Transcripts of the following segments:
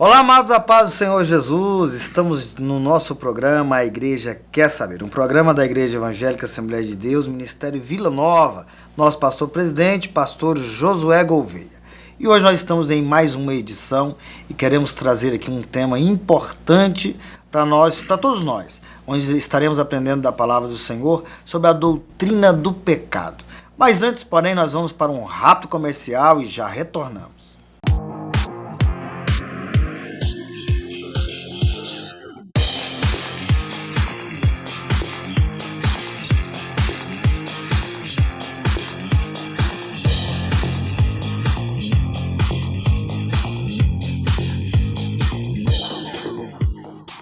Olá, amados, a paz do Senhor Jesus. Estamos no nosso programa A Igreja Quer Saber, um programa da Igreja Evangélica Assembleia de Deus, Ministério Vila Nova, nosso pastor-presidente, pastor Josué Gouveia. E hoje nós estamos em mais uma edição e queremos trazer aqui um tema importante para nós, para todos nós, onde estaremos aprendendo da palavra do Senhor sobre a doutrina do pecado. Mas antes, porém, nós vamos para um rápido comercial e já retornamos.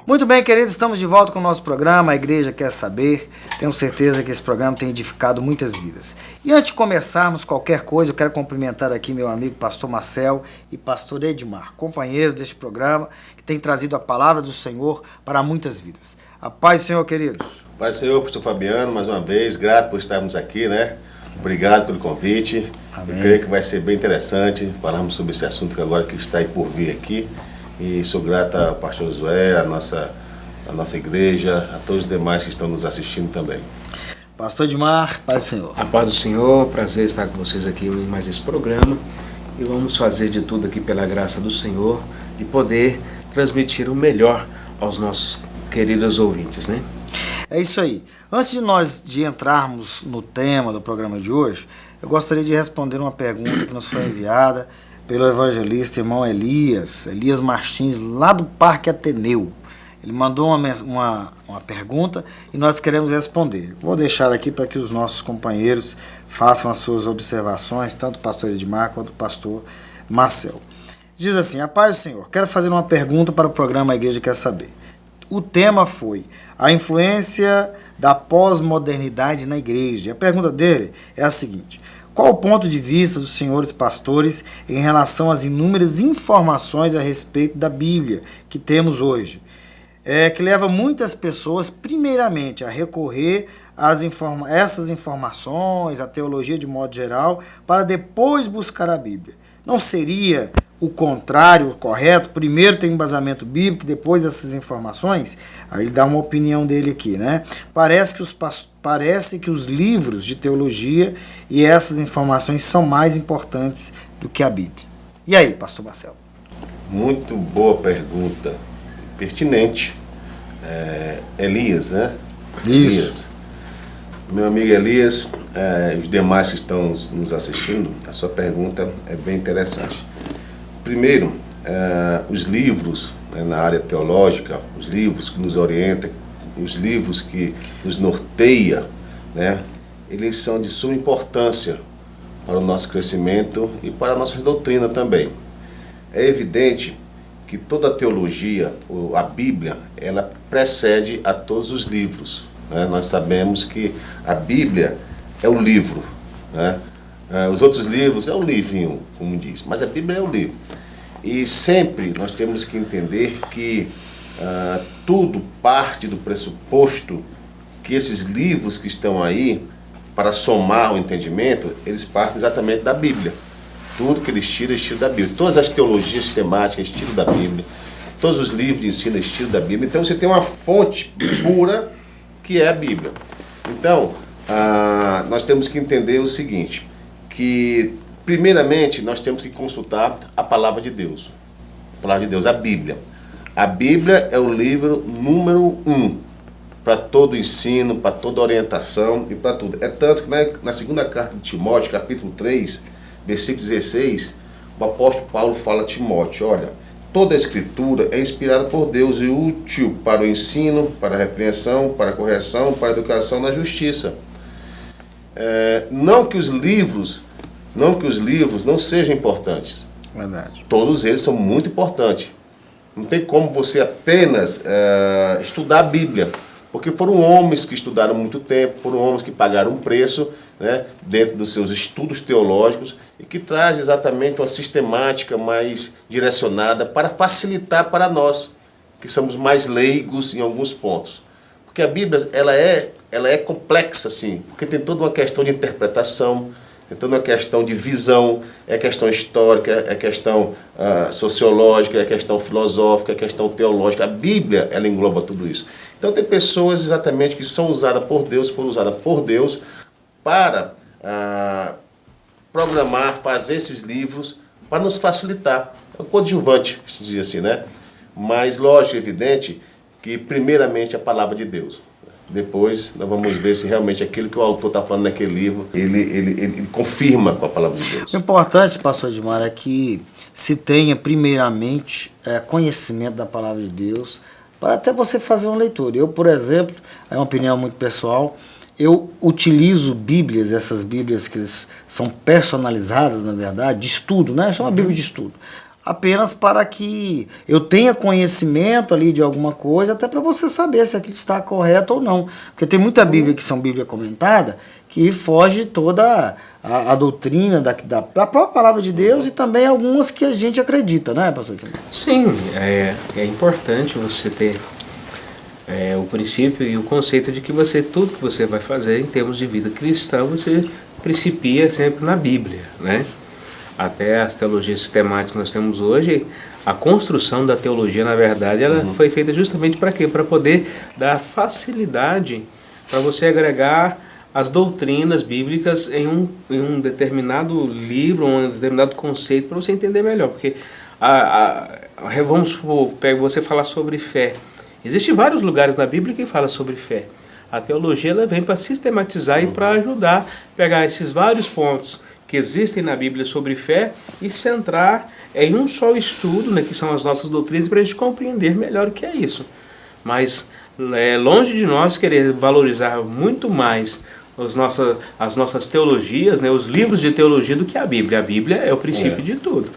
Muito bem, queridos, estamos de volta com o nosso programa, A Igreja Quer Saber. Tenho certeza que esse programa tem edificado muitas vidas. E antes de começarmos qualquer coisa, eu quero cumprimentar aqui meu amigo pastor Marcel e pastor Edmar, companheiros deste programa, que tem trazido a palavra do Senhor para muitas vidas. A paz do Senhor, queridos. Paz do Senhor, pastor Fabiano, mais uma vez, grato por estarmos aqui, né? Obrigado pelo convite. Amém. Eu creio que vai ser bem interessante falarmos sobre esse assunto que agora que está aí por vir aqui. E sou grato ao pastor Josué, a nossa igreja, a todos os demais que estão nos assistindo também. Pastor Edmar, paz do Senhor. A paz do Senhor, prazer estar com vocês aqui em mais esse programa. E vamos fazer de tudo aqui pela graça do Senhor e poder transmitir o melhor aos nossos queridos ouvintes, né? É isso aí. Antes de nós entrarmos no tema do programa de hoje, eu gostaria de responder uma pergunta que nos foi enviada pelo evangelista irmão Elias Martins, lá do Parque Ateneu. Ele mandou uma pergunta e nós queremos responder. Vou deixar aqui para que os nossos companheiros façam as suas observações, tanto o pastor Edmar quanto o pastor Marcel. Diz assim: a paz do Senhor, quero fazer uma pergunta para o programa A Igreja Quer Saber. O tema foi a influência da pós-modernidade na igreja. A pergunta dele é a seguinte: qual o ponto de vista dos senhores pastores em relação às inúmeras informações a respeito da Bíblia que temos hoje? Que leva muitas pessoas, primeiramente, a recorrer a essas informações, a teologia de modo geral, para depois buscar a Bíblia. Não seria o contrário, o correto? Primeiro tem um embasamento bíblico, depois essas informações? Aí ele dá uma opinião dele aqui, né? Parece que os livros de teologia e essas informações são mais importantes do que a Bíblia. E aí, pastor Marcel? Muito boa pergunta, pertinente. Elias, né? Isso. Elias. Meu amigo Elias, os demais que estão nos assistindo, a sua pergunta é bem interessante. Primeiro, os livros, né, na área teológica, os livros que nos orientam, os livros que nos norteiam, né, eles são de suma importância para o nosso crescimento e para a nossa doutrina também. É evidente que toda a teologia, a Bíblia, ela precede a todos os livros, né? Nós sabemos que a Bíblia é o livro, né? Os outros livros é o livrinho, como diz, mas a Bíblia é o livro. E sempre nós temos que entender que tudo parte do pressuposto que esses livros que estão aí, para somar o entendimento, eles partem exatamente da Bíblia. Tudo que eles tiram é estilo da Bíblia. Todas as teologias sistemáticas, estilo da Bíblia. Todos os livros de ensino, estilo da Bíblia. Então você tem uma fonte pura que é a Bíblia. Então, nós temos que entender o seguinte, que primeiramente nós temos que consultar a palavra de Deus. A palavra de Deus, a Bíblia. A Bíblia é o livro número 1 para todo ensino, para toda orientação e para tudo. É tanto que na segunda carta de Timóteo, capítulo 3, versículo 16, o apóstolo Paulo fala a Timóteo: olha, toda a escritura é inspirada por Deus e útil para o ensino, para a repreensão, para a correção, para a educação na justiça. Não que os livros não sejam importantes. Verdade. Todos eles são muito importantes. Não tem como você apenas estudar a Bíblia, porque foram homens que estudaram muito tempo, foram homens que pagaram um preço, né, dentro dos seus estudos teológicos, e que traz exatamente uma sistemática mais direcionada para facilitar para nós, que somos mais leigos em alguns pontos. Porque a Bíblia ela é complexa, sim, porque tem toda uma questão de interpretação, Então é questão de visão, é questão histórica, é questão sociológica, é questão filosófica, é questão teológica. A Bíblia, ela engloba tudo isso. Então tem pessoas exatamente que são usadas por Deus, foram usadas por Deus para programar, fazer esses livros para nos facilitar. É um coadjuvante, se diz assim, né? Mas lógico, evidente, que primeiramente a palavra de Deus. Depois nós vamos ver se realmente aquilo que o autor está falando naquele livro, ele confirma com a palavra de Deus. O importante, pastor Edmar, é que se tenha primeiramente conhecimento da palavra de Deus, para até você fazer uma leitura. Eu, por exemplo, é uma opinião muito pessoal, eu utilizo Bíblias, essas Bíblias que são personalizadas, na verdade, de estudo, né? Chama Bíblia de estudo. Apenas para que eu tenha conhecimento ali de alguma coisa, até para você saber se aquilo está correto ou não. Porque tem muita Bíblia que são Bíblia comentada, que foge toda a doutrina da própria palavra de Deus e também algumas que a gente acredita, né, pastor? Sim, é importante você ter o princípio e o conceito de que tudo que você vai fazer em termos de vida cristã, você principia sempre na Bíblia, né? Até as teologias sistemáticas que nós temos hoje, a construção da teologia, na verdade, ela foi feita justamente para quê? Para poder dar facilidade para você agregar as doutrinas bíblicas em um determinado livro, um determinado conceito, para você entender melhor. Porque, vamos supor, você falar sobre fé. Existem vários lugares na Bíblia que falam sobre fé. A teologia ela vem para sistematizar e para ajudar a pegar esses vários pontos que existem na Bíblia sobre fé e centrar em um só estudo, né, que são as nossas doutrinas, para a gente compreender melhor o que é isso. Mas longe de nós querer valorizar muito mais as nossas teologias, né, os livros de teologia, do que a Bíblia. A Bíblia é o princípio de tudo.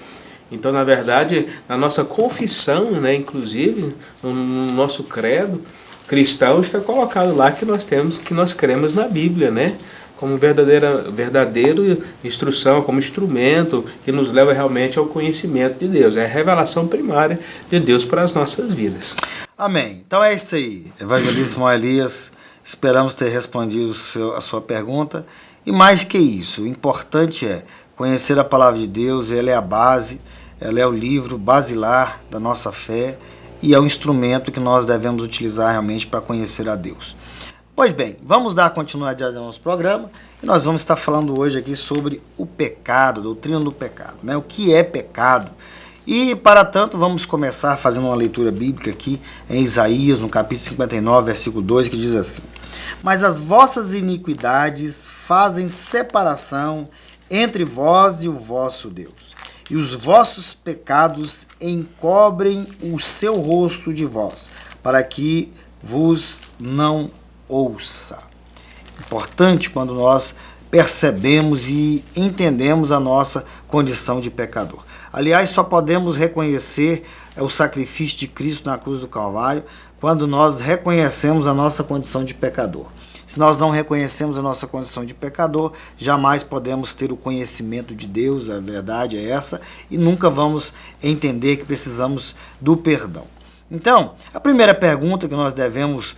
Então, na verdade, na nossa confissão, né, inclusive, no nosso credo cristão, está colocado lá que nós cremos na Bíblia, né? Como verdadeira instrução, como instrumento que nos leva realmente ao conhecimento de Deus. É a revelação primária de Deus para as nossas vidas. Amém. Então é isso aí, evangelista Simão Elias. Esperamos ter respondido a sua pergunta. E mais que isso, o importante é conhecer a palavra de Deus. Ela é a base, ela é o livro basilar da nossa fé e é o instrumento que nós devemos utilizar realmente para conhecer a Deus. Pois bem, vamos dar continuidade ao nosso programa e nós vamos estar falando hoje aqui sobre o pecado, a doutrina do pecado, né? O que é pecado? E, para tanto, vamos começar fazendo uma leitura bíblica aqui em Isaías, no capítulo 59, versículo 2, que diz assim: Mas as vossas iniquidades fazem separação entre vós e o vosso Deus, e os vossos pecados encobrem o seu rosto de vós, para que vos não ouça. Importante quando nós percebemos e entendemos a nossa condição de pecador. Aliás, só podemos reconhecer o sacrifício de Cristo na cruz do Calvário quando nós reconhecemos a nossa condição de pecador. Se nós não reconhecemos a nossa condição de pecador, jamais podemos ter o conhecimento de Deus, a verdade é essa, e nunca vamos entender que precisamos do perdão. Então, a primeira pergunta que nós devemos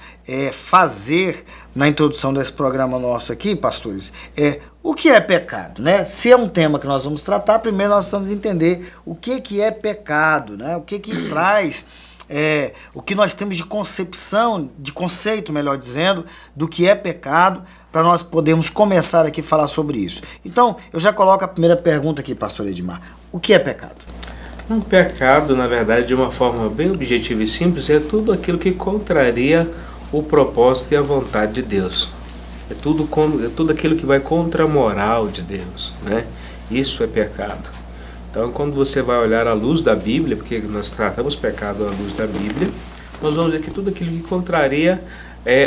fazer na introdução desse programa nosso aqui, pastores, é o que é pecado, né? Se é um tema que nós vamos tratar, primeiro nós precisamos entender o que é pecado, né? O que traz, o que nós temos de concepção, de conceito, melhor dizendo, do que é pecado, para nós podermos começar aqui a falar sobre isso. Então, eu já coloco a primeira pergunta aqui, pastor Edmar. O que é pecado? Um pecado, na verdade, de uma forma bem objetiva e simples, é tudo aquilo que contraria o propósito e a vontade de Deus. É tudo aquilo que vai contra a moral de Deus, né? Isso é pecado. Então, quando você vai olhar à luz da Bíblia, porque nós tratamos pecado à luz da Bíblia, nós vamos ver que tudo aquilo que contraria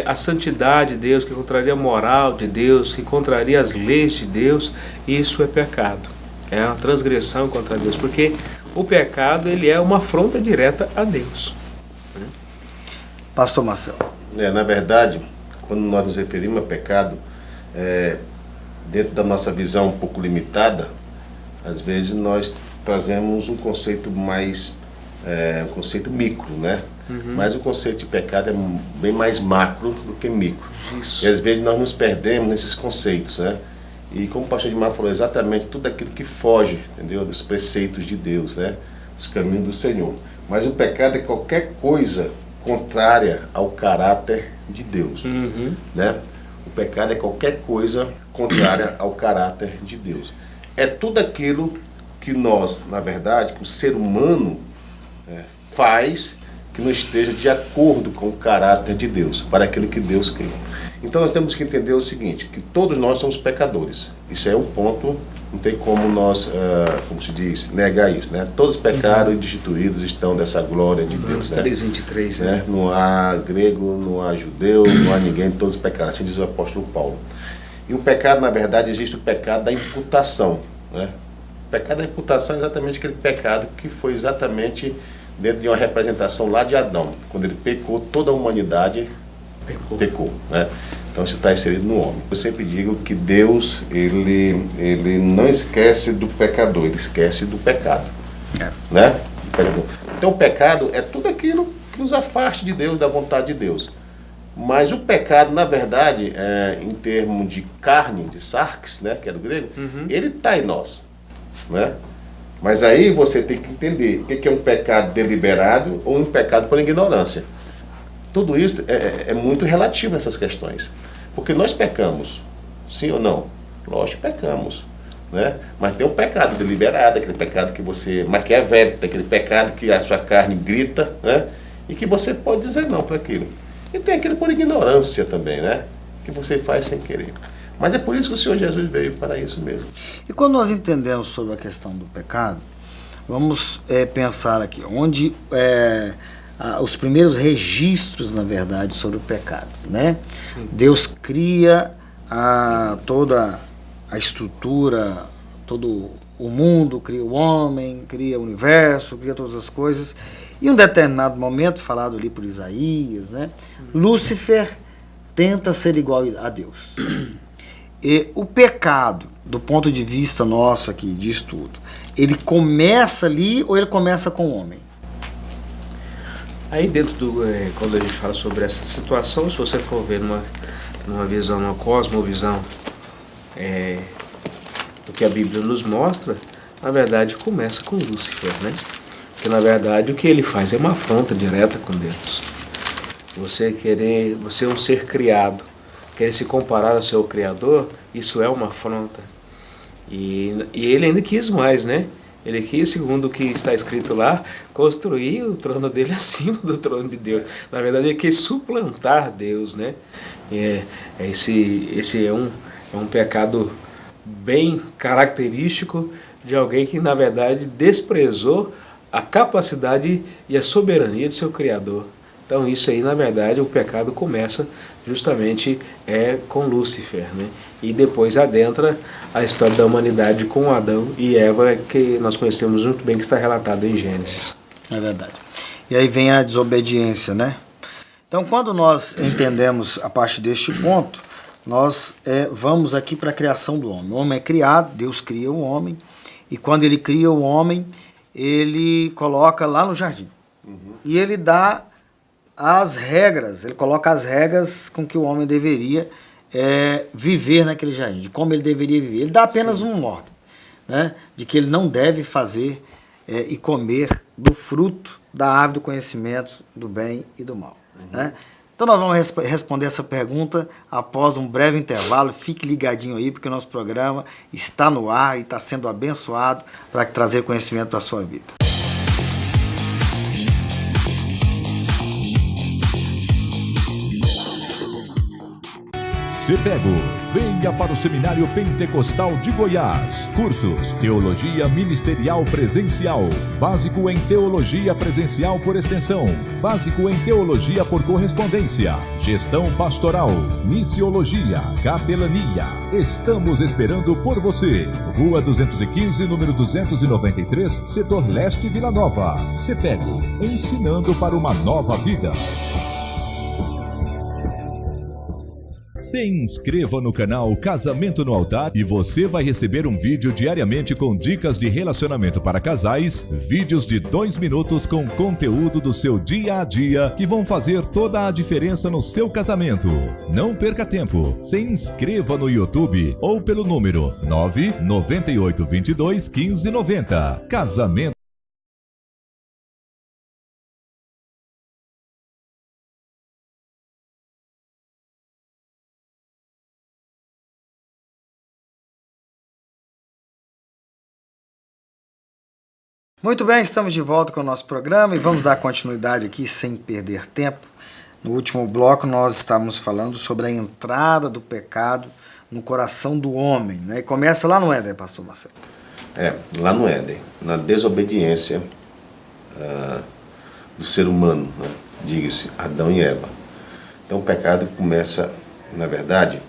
a santidade de Deus, que contraria a moral de Deus, que contraria as leis de Deus, isso é pecado. É uma transgressão contra Deus, porque o pecado ele é uma afronta direta a Deus. Pastor Marcelo. Na verdade, quando nós nos referimos a pecado, dentro da nossa visão um pouco limitada, às vezes nós trazemos um conceito mais, um conceito micro, né? Mas o conceito de pecado é bem mais macro do que micro. Isso. E às vezes nós nos perdemos nesses conceitos, né? E como o pastor Edmar falou, exatamente tudo aquilo que foge, entendeu? Dos preceitos de Deus, né? Dos caminhos do Senhor. Mas o pecado é qualquer coisa contrária ao caráter de Deus, né? O pecado é qualquer coisa contrária ao caráter de Deus. É tudo aquilo que nós, na verdade, que o ser humano faz que não esteja de acordo com o caráter de Deus, para aquilo que Deus quer. Então nós temos que entender o seguinte, que todos nós somos pecadores. Isso é um ponto, não tem como nós, como se diz, negar isso, né? Todos pecaram e destituídos estão dessa glória de Deus. 3:23, né? Não há grego, não há judeu, não há ninguém, todos pecaram, assim diz o apóstolo Paulo. E o pecado, na verdade, existe o pecado da imputação, né? O pecado da imputação é exatamente aquele pecado que foi exatamente dentro de uma representação lá de Adão. Quando ele pecou, toda a humanidade pecou, né? Então isso está inserido no homem. Eu sempre digo que Deus, ele não esquece do pecador, ele esquece do pecado, né? Do pecador. Então o pecado é tudo aquilo que nos afasta de Deus, da vontade de Deus. Mas o pecado, na verdade, em termos de carne, de sarx, né, que é do grego, ele está em nós, né? Mas aí você tem que entender o que é um pecado deliberado ou um pecado por ignorância. Tudo isso é muito relativo nessas questões. Porque nós pecamos, sim ou não? Lógico que pecamos, né? Mas tem um pecado deliberado, aquele pecado que você maquiavélico, aquele pecado que a sua carne grita, né? E que você pode dizer não para aquilo. E tem aquele por ignorância também, né? Que você faz sem querer. Mas é por isso que o Senhor Jesus veio para isso mesmo. E quando nós entendemos sobre a questão do pecado, vamos pensar aqui, onde os primeiros registros, na verdade, sobre o pecado, né? Sim. Deus cria toda a estrutura, todo o mundo, cria o homem, cria o universo, cria todas as coisas. E em um determinado momento, falado ali por Isaías, né? Lúcifer tenta ser igual a Deus. E o pecado, do ponto de vista nosso aqui, de estudo, ele começa ali ou ele começa com o homem? Aí dentro quando a gente fala sobre essa situação, se você for ver numa visão, numa cosmovisão, o que a Bíblia nos mostra, na verdade começa com Lúcifer, né? Porque na verdade o que ele faz é uma afronta direta com Deus. Você é um ser criado, querer se comparar ao seu Criador, isso é uma afronta. E ele ainda quis mais, né? Ele quis, segundo o que está escrito lá, construir o trono dele acima do trono de Deus. Na verdade, ele quis suplantar Deus, né? Esse é um pecado bem característico de alguém que, na verdade, desprezou a capacidade e a soberania de seu Criador. Então, isso aí, na verdade, o pecado começa justamente com Lúcifer, né? E depois adentra a história da humanidade com Adão e Eva, que nós conhecemos muito bem, que está relatado em Gênesis. É verdade. E aí vem a desobediência, né? Então, quando nós entendemos a partir deste ponto, nós vamos aqui para a criação do homem. O homem é criado, Deus cria o homem, e quando ele cria o homem, ele coloca lá no jardim. E ele dá as regras, ele coloca as regras com que o homem deveria viver naquele jardim, de como ele deveria viver. Ele dá apenas uma ordem, né, de que ele não deve fazer e comer do fruto da árvore do conhecimento do bem e do mal. Né? Então nós vamos responder essa pergunta após um breve intervalo. Fique ligadinho aí, porque o nosso programa está no ar e está sendo abençoado para trazer conhecimento para a sua vida. CEPEGO, venha para o Seminário Pentecostal de Goiás. Cursos: Teologia Ministerial Presencial, Básico em Teologia Presencial por Extensão, Básico em Teologia por Correspondência, Gestão Pastoral, Missiologia, Capelania. Estamos esperando por você. Rua 215, número 293, Setor Leste, Vila Nova. CEPEGO, ensinando para uma nova vida. Se inscreva no canal Casamento no Altar e você vai receber um vídeo diariamente com dicas de relacionamento para casais, vídeos de 2 minutos com conteúdo do seu dia a dia que vão fazer toda a diferença no seu casamento. Não perca tempo, se inscreva no YouTube ou pelo número 998221590. Casamento. Muito bem, estamos de volta com o nosso programa e vamos dar continuidade aqui sem perder tempo. No último bloco nós estávamos falando sobre a entrada do pecado no coração do homem, né? E começa lá no Éden, pastor Marcelo. Lá no Éden, na desobediência do ser humano, né? Diga-se, Adão e Eva. Então o pecado começa, na verdade,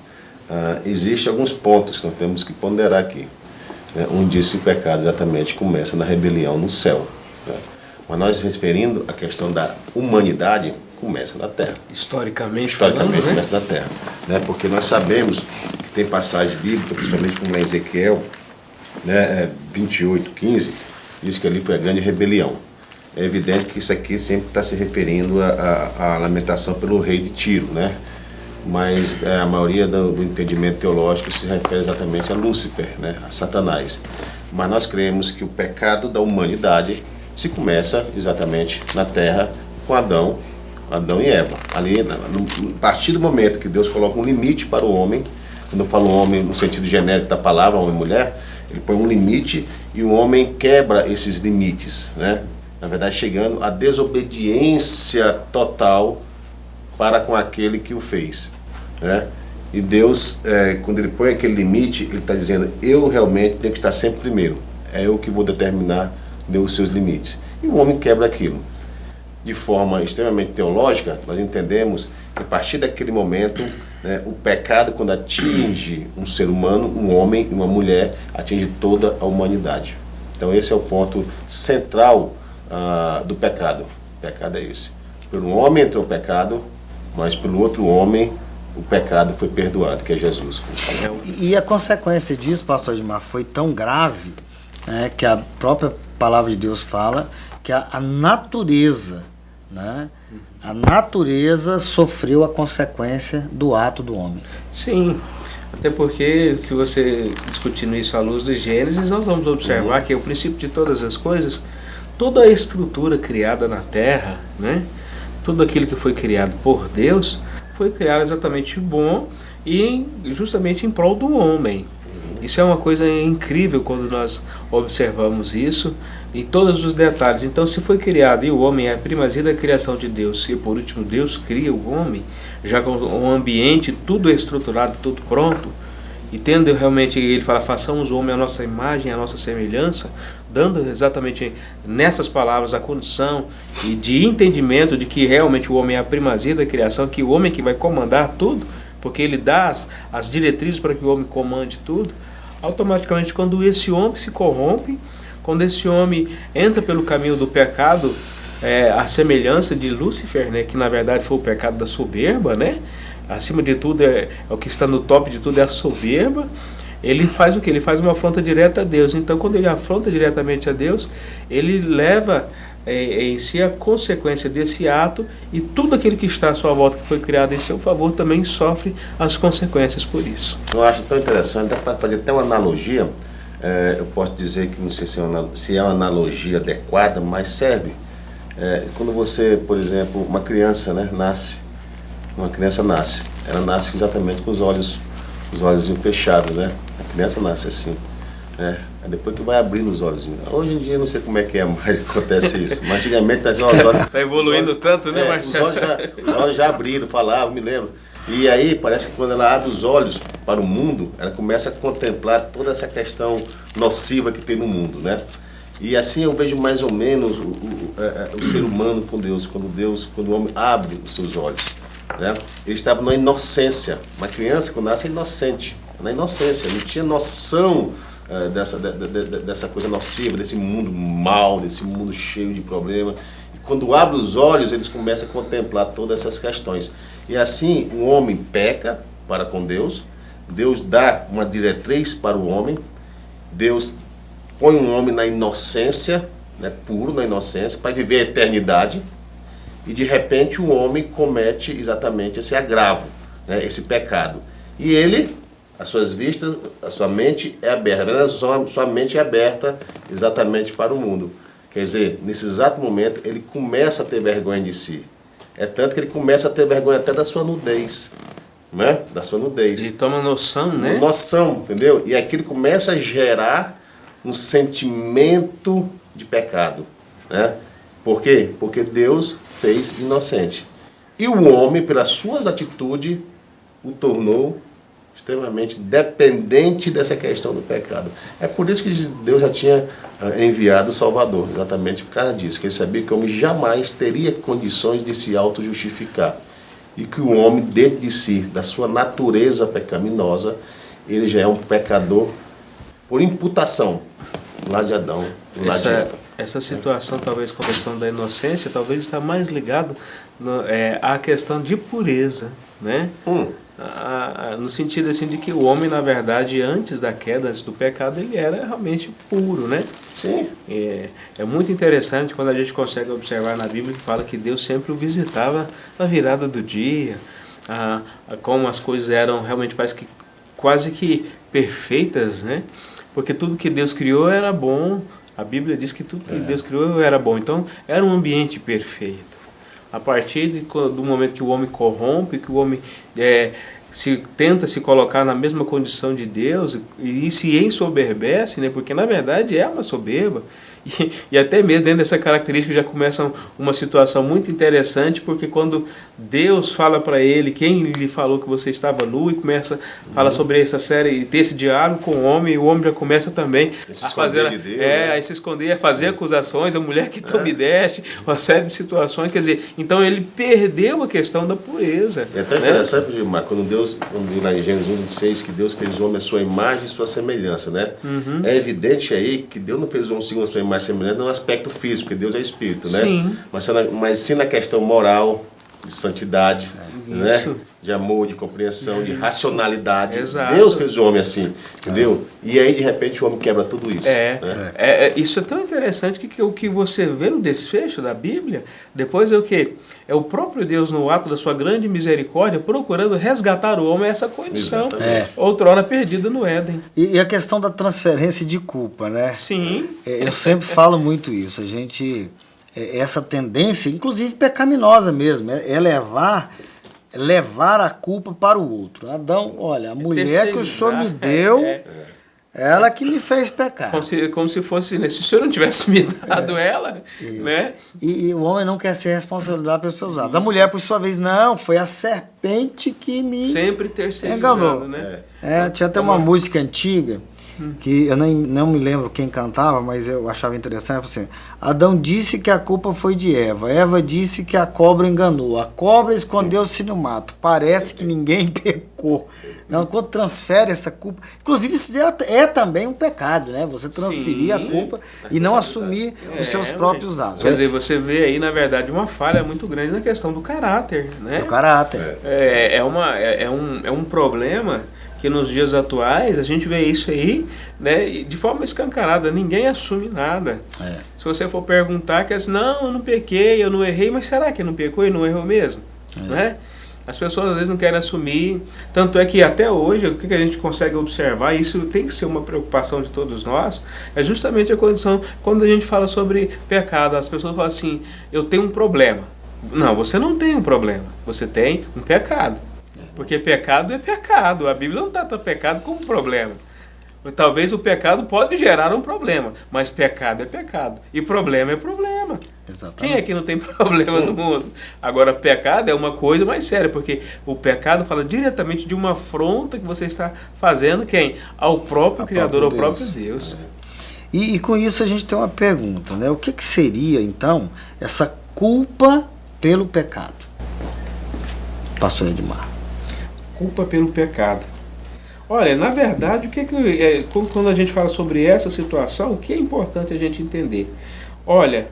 existem alguns pontos que nós temos que ponderar aqui. Um diz que o pecado exatamente começa na rebelião no céu, né? Mas nós referindo a questão da humanidade, começa na terra. Historicamente falando, né? Começa na terra, né? Porque nós sabemos que tem passagens bíblicas, principalmente como em Ezequiel, né, 28:15, diz que ali foi a grande rebelião. É evidente que isso aqui sempre está se referindo à lamentação pelo rei de Tiro, né? Mas a maioria do entendimento teológico se refere exatamente a Lúcifer, né, a Satanás. Mas nós cremos que o pecado da humanidade se começa exatamente na terra com Adão e Eva. Ali, a partir do momento que Deus coloca um limite para o homem, quando eu falo homem no sentido genérico da palavra, homem e mulher, ele põe um limite e o homem quebra esses limites, né? Na verdade, chegando à desobediência total para com aquele que o fez, né? E Deus, quando ele põe aquele limite, ele está dizendo, eu realmente tenho que estar sempre primeiro, é eu que vou determinar os seus limites. E o homem quebra aquilo. De forma extremamente teológica, nós entendemos que a partir daquele momento, né, o pecado, quando atinge um ser humano, um homem e uma mulher, atinge toda a humanidade. Então esse é o ponto central do pecado. O pecado é esse. Pelo homem entrou o pecado, mas pelo outro homem o pecado foi perdoado, que é Jesus. E a consequência disso, pastor Edmar, foi tão grave, né, que a própria palavra de Deus fala que a natureza, né, a natureza sofreu a consequência do ato do homem. Sim, até porque se você discutindo isso à luz de Gênesis, nós vamos observar que é o princípio de todas as coisas, toda a estrutura criada na Terra, né, tudo aquilo que foi criado por Deus, foi criado exatamente bom e justamente em prol do homem. Isso é uma coisa incrível quando nós observamos isso em todos os detalhes. Então, se foi criado e o homem é a primazia da criação de Deus, e por último Deus cria o homem, já com o ambiente tudo estruturado, tudo pronto, e tendo realmente, ele fala, façamos o homem a nossa imagem, a nossa semelhança, dando exatamente nessas palavras a condição e de entendimento de que realmente o homem é a primazia da criação, que o homem é que vai comandar tudo, porque ele dá as diretrizes para que o homem comande tudo. Automaticamente, quando esse homem se corrompe, quando esse homem entra pelo caminho do pecado, a semelhança de Lúcifer, né, que na verdade foi o pecado da soberba, né? Acima de tudo, o que está no top de tudo é a soberba. Ele faz o que? Ele faz uma afronta direta a Deus. Então, quando ele afronta diretamente a Deus, ele leva em si a consequência desse ato, e tudo aquilo que está à sua volta, que foi criado em seu favor, também sofre as consequências por isso. Eu acho tão interessante, dá para fazer até uma analogia, eu posso dizer que não sei se é uma analogia adequada, mas serve. Quando você, por exemplo, uma criança, né, nasce, ela nasce exatamente com os olhos fechados, né? A criança nasce assim, né? Depois que vai abrindo os olhos. Hoje em dia eu não sei como é que é, mas acontece isso. Mas antigamente os olhos... Está evoluindo tanto, né, Marcelo? Os olhos já abriram, falavam, me lembro. E aí parece que quando ela abre os olhos para o mundo, ela começa a contemplar toda essa questão nociva que tem no mundo, né? E assim eu vejo mais ou menos o ser humano com Deus, quando o homem abre os seus olhos, né? Ele estava na inocência. Uma criança, quando nasce, é inocente. Na inocência, não tinha noção dessa coisa nociva, desse mundo mal, desse mundo cheio de problemas. E quando abre os olhos, eles começam a contemplar todas essas questões. E assim, o homem peca, para com Deus. Deus dá uma diretriz para o homem. Deus põe um homem na inocência, né, puro na inocência, para viver a eternidade. E de repente o homem comete exatamente esse agravo, né, esse pecado. E ele, as suas vistas, a sua mente é aberta. Né? Sua mente é aberta exatamente para o mundo. Quer dizer, nesse exato momento ele começa a ter vergonha de si. É tanto que ele começa a ter vergonha até da sua nudez. Né? Da sua nudez. Ele toma noção, né? Noção, entendeu? E aquilo começa a gerar um sentimento de pecado, né? Por quê? Porque Deus fez inocente. E o homem, pelas suas atitudes, o tornou extremamente dependente dessa questão do pecado. É por isso que Deus já tinha enviado o Salvador, exatamente por causa disso, que ele sabia que o homem jamais teria condições de se auto-justificar. E que o homem, dentro de si, da sua natureza pecaminosa, ele já é um pecador por imputação, lá de Adão, lá de Eva. Essa situação, talvez com a questão da inocência, talvez está mais ligado à questão de pureza, né? No sentido assim de que o homem, na verdade, antes da queda, antes do pecado, ele era realmente puro, né? Sim. É muito interessante quando a gente consegue observar na Bíblia que fala que Deus sempre o visitava na virada do dia, como as coisas eram realmente parece que quase que perfeitas, né? Porque tudo que Deus criou era bom. A Bíblia diz que tudo que Deus criou era bom. Então, era um ambiente perfeito. A partir do momento que o homem corrompe, que o homem tenta se colocar na mesma condição de Deus e se ensoberbece, né? Porque, na verdade, é uma soberba. E até mesmo dentro dessa característica já começa uma situação muito interessante, porque quando Deus fala para ele, quem lhe falou que você estava nu, e começa a falar sobre essa série, e ter esse diálogo com o homem já começa também a fazer de Deus, a se esconder, a fazer acusações, a mulher que tu me deste, uma série de situações, quer dizer, então ele perdeu a questão da pureza. É até interessante, Gilmar, quando diz lá em Gênesis 1:6 que Deus fez o homem à sua imagem e sua semelhança, né? É evidente aí que Deus não fez o homem segundo a sua imagem semelhante no aspecto físico, porque Deus é espírito, né? Sim. Mas sim na questão moral, de santidade, né? De amor, de compreensão, de racionalidade. Exato. Deus fez o homem assim, entendeu? E aí de repente o homem quebra tudo isso. Né? Isso é tão interessante que o que você vê no desfecho da Bíblia, depois é o quê? É o próprio Deus, no ato da sua grande misericórdia, procurando resgatar o homem a essa condição, outrora perdida no Éden. E a questão da transferência de culpa, né? Sim. Eu sempre falo muito isso. A gente, essa tendência, inclusive pecaminosa mesmo, é levar a culpa para o outro. Adão, olha, a mulher que o Senhor me deu, ela que me fez pecar. Como se fosse, né? Se o Senhor não tivesse me dado ela, né? E o homem não quer ser responsabilizado pelos seus atos. A mulher, por sua vez, não, foi a serpente que me sempre terceirizando, enganou. Né? Tinha até uma música antiga, que eu não me lembro quem cantava, mas eu achava interessante, assim, Adão disse que a culpa foi de Eva, Eva disse que a cobra enganou, a cobra escondeu-se no mato, parece que ninguém pecou. Não, quando transfere essa culpa, inclusive isso é também um pecado, né? Você transferir a culpa e não assumir os seus próprios atos. Quer dizer, você vê aí, na verdade, uma falha muito grande na questão do caráter, né? Do caráter. É um problema que nos dias atuais a gente vê isso aí, né, de forma escancarada, ninguém assume nada. Se você for perguntar, que é assim, não, eu não pequei, eu não errei, mas será que não pecou e não errou mesmo? Né? As pessoas às vezes não querem assumir, tanto é que até hoje, o que a gente consegue observar, isso tem que ser uma preocupação de todos nós, é justamente a condição, quando a gente fala sobre pecado, as pessoas falam assim, eu tenho um problema. Não, você não tem um problema, você tem um pecado. Porque pecado é pecado. A Bíblia não trata pecado como problema. Talvez o pecado pode gerar um problema, mas pecado é pecado. E problema é problema. Exatamente. Quem é que não tem problema no mundo? Agora, pecado é uma coisa mais séria, porque o pecado fala diretamente de uma afronta que você está fazendo, quem? Ao próprio Criador, ao próprio Deus. E com isso a gente tem uma pergunta, né? O que seria, então, essa culpa pelo pecado? Pastor Edmar. Culpa pelo pecado. Olha, na verdade, quando a gente fala sobre essa situação, o que é importante a gente entender? Olha,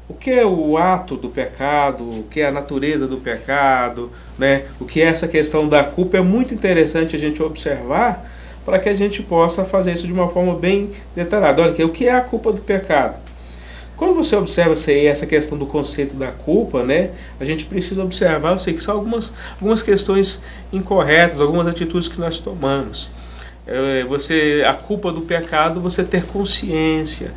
o que é o ato do pecado, o que é a natureza do pecado, né? O que é essa questão da culpa, é muito interessante a gente observar para que a gente possa fazer isso de uma forma bem detalhada. Olha, o que é a culpa do pecado? Quando você observa essa questão do conceito da culpa, né, a gente precisa observar, eu sei que são algumas questões incorretas, algumas atitudes que nós tomamos. A culpa do pecado, você ter consciência,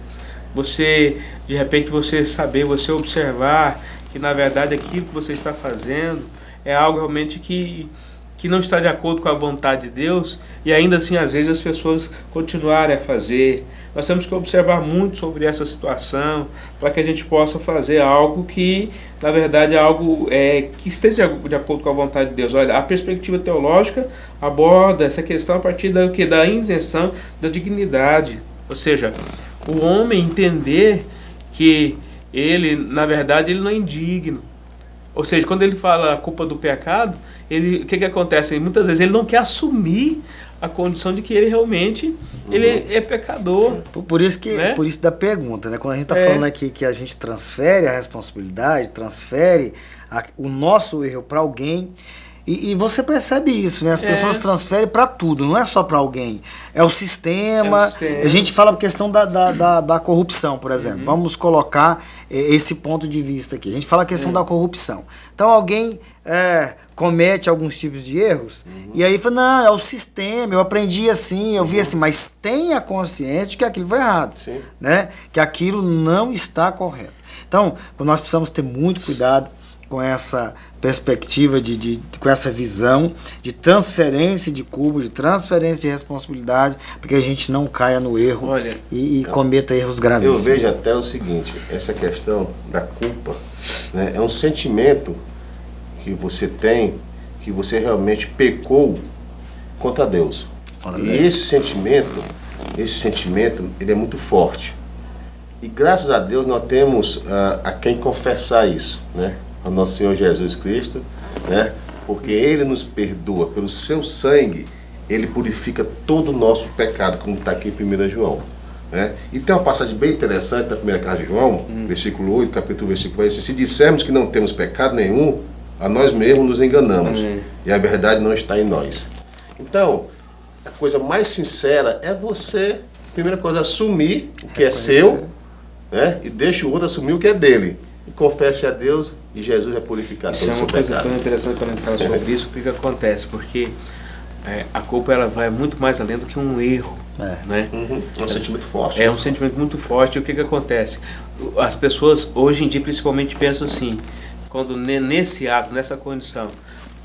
de repente você saber, você observar que na verdade aquilo que você está fazendo é algo realmente que não está de acordo com a vontade de Deus, e ainda assim às vezes as pessoas continuarem a fazer. Nós temos que observar muito sobre essa situação para que a gente possa fazer algo que, na verdade, é algo que esteja de acordo com a vontade de Deus. Olha, a perspectiva teológica aborda essa questão a partir da isenção da dignidade. Ou seja, o homem entender que ele, na verdade, ele não é indigno. Ou seja, quando ele fala a culpa do pecado, o que acontece? Muitas vezes ele não quer assumir a condição de que ele realmente ele é pecador. Por isso da pergunta, né? Quando a gente está falando aqui que a gente transfere a responsabilidade, transfere o nosso erro para alguém, e você percebe isso, né? As pessoas transferem para tudo, não é só para alguém. É o sistema. A gente fala a questão da corrupção, por exemplo. Vamos colocar esse ponto de vista aqui. A gente fala a questão da corrupção. Então alguém comete alguns tipos de erros, e aí fala, não, é o sistema, eu aprendi assim, eu vi assim, mas tenha consciência de que aquilo foi errado, né? Que aquilo não está correto. Então, nós precisamos ter muito cuidado com essa perspectiva, com essa visão de transferência de culpa, de transferência de responsabilidade, porque a gente não caia no erro e cometa erros gravíssimos. Eu vejo até o seguinte, essa questão da culpa, né, é um sentimento que você tem, que você realmente pecou contra Deus. E esse sentimento, ele é muito forte. E graças a Deus nós temos a quem confessar isso, né? Ao nosso Senhor Jesus Cristo, né? Porque Ele nos perdoa, pelo seu sangue, Ele purifica todo o nosso pecado, como está aqui em 1 João. Né? E tem uma passagem bem interessante na primeira carta de João, versículo 8, capítulo versículo 8, se dissermos que não temos pecado nenhum, a nós mesmos nos enganamos, e a verdade não está em nós. Então, a coisa mais sincera é você, primeira coisa, assumir o que é seu, né? E deixa o outro assumir o que é dele. E confesse a Deus, e Jesus vai purificar todo o seu pecado. Isso é uma coisa tão interessante quando a gente fala sobre isso, o que acontece? Porque a culpa ela vai muito mais além do que um erro. Né? É um sentimento forte. É um sentimento muito forte. E o que acontece? As pessoas, hoje em dia, principalmente pensam assim, quando nesse ato, nessa condição,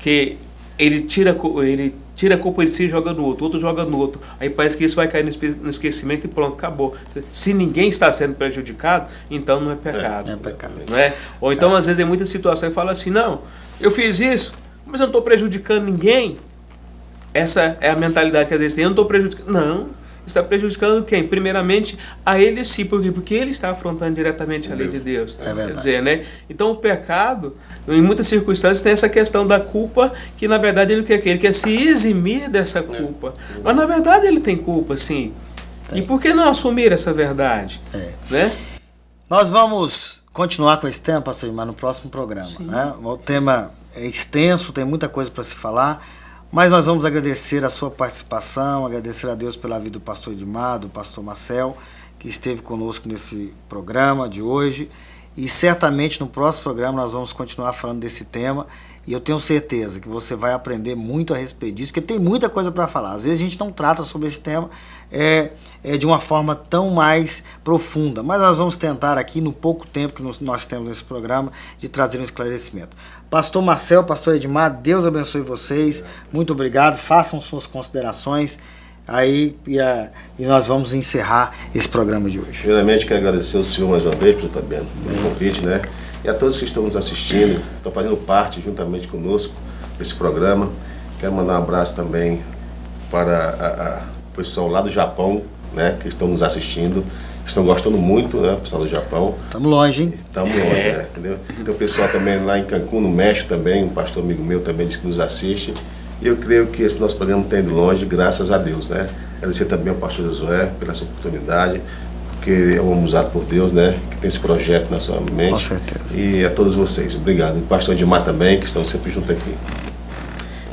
que ele tira a culpa de si e joga no outro joga no outro. Aí parece que isso vai cair no esquecimento e pronto, acabou. Se ninguém está sendo prejudicado, então não é pecado. É pecado. Não é? Ou então, às vezes, em muitas situações, fala assim, não, eu fiz isso, mas eu não estou prejudicando ninguém. Essa é a mentalidade que às vezes tem, eu não estou prejudicando. Não, está prejudicando quem? Primeiramente, a ele sim, porque ele está afrontando diretamente a lei de Deus. É verdade. Quer dizer, né? Então o pecado, em muitas circunstâncias, tem essa questão da culpa, que na verdade ele quer se eximir dessa culpa. Mas na verdade ele tem culpa, sim. E por que não assumir essa verdade? Né? Nós vamos continuar com esse tema, pastor Edmar, no próximo programa. Né? O tema é extenso, tem muita coisa para se falar. Mas nós vamos agradecer a sua participação, agradecer a Deus pela vida do pastor Edmar, do pastor Marcel, que esteve conosco nesse programa de hoje. E certamente no próximo programa nós vamos continuar falando desse tema. E eu tenho certeza que você vai aprender muito a respeito disso, porque tem muita coisa para falar. Às vezes a gente não trata sobre esse tema de uma forma tão mais profunda. Mas nós vamos tentar aqui, no pouco tempo que nós temos nesse programa, de trazer um esclarecimento. Pastor Marcel, pastor Edmar, Deus abençoe vocês. Muito obrigado. Façam suas considerações aí e nós vamos encerrar esse programa de hoje. Primeiramente, quero agradecer ao senhor mais uma vez, pastor Fabiano, pelo convite, né? E a todos que estão nos assistindo, estão fazendo parte juntamente conosco desse programa. Quero mandar um abraço também para o pessoal lá do Japão, né, que estão nos assistindo. Estão gostando muito, né, o pessoal do Japão. Estamos longe, hein? Estamos longe, entendeu? Tem o pessoal também lá em Cancún, no México também, um pastor amigo meu também disse que nos assiste. E eu creio que esse nosso programa está indo longe, graças a Deus, né? Agradecer também ao pastor Josué pela sua oportunidade, porque é um homem usado por Deus, né? Que tem esse projeto na sua mente. Com certeza. E a todos vocês, obrigado. E o pastor Edmar também, que estão sempre junto aqui.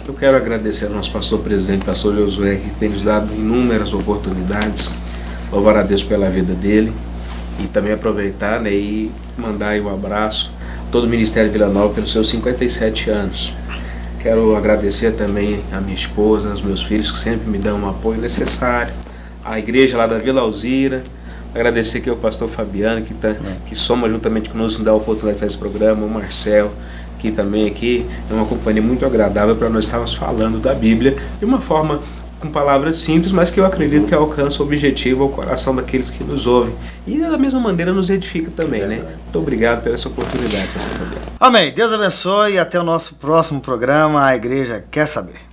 Eu quero agradecer ao nosso pastor presidente, pastor Josué, que tem nos dado inúmeras oportunidades. Louvar a Deus pela vida dele. E também aproveitar, né, e mandar aí um abraço a todo o Ministério Vila Nova pelos seus 57 anos. Quero agradecer também a minha esposa, aos meus filhos que sempre me dão o apoio necessário, a igreja lá da Vila Alzira, agradecer aqui ao pastor Fabiano, que soma juntamente conosco, nos dá a oportunidade de fazer esse programa, o Marcel, que também aqui é uma companhia muito agradável para nós estarmos falando da Bíblia de uma forma com palavras simples, mas que eu acredito que alcança o objetivo ao coração daqueles que nos ouvem. E da mesma maneira nos edifica também, né? Muito obrigado pela essa oportunidade, pastor Fabiano. Amém. Deus abençoe e até o nosso próximo programa, A Igreja Quer Saber.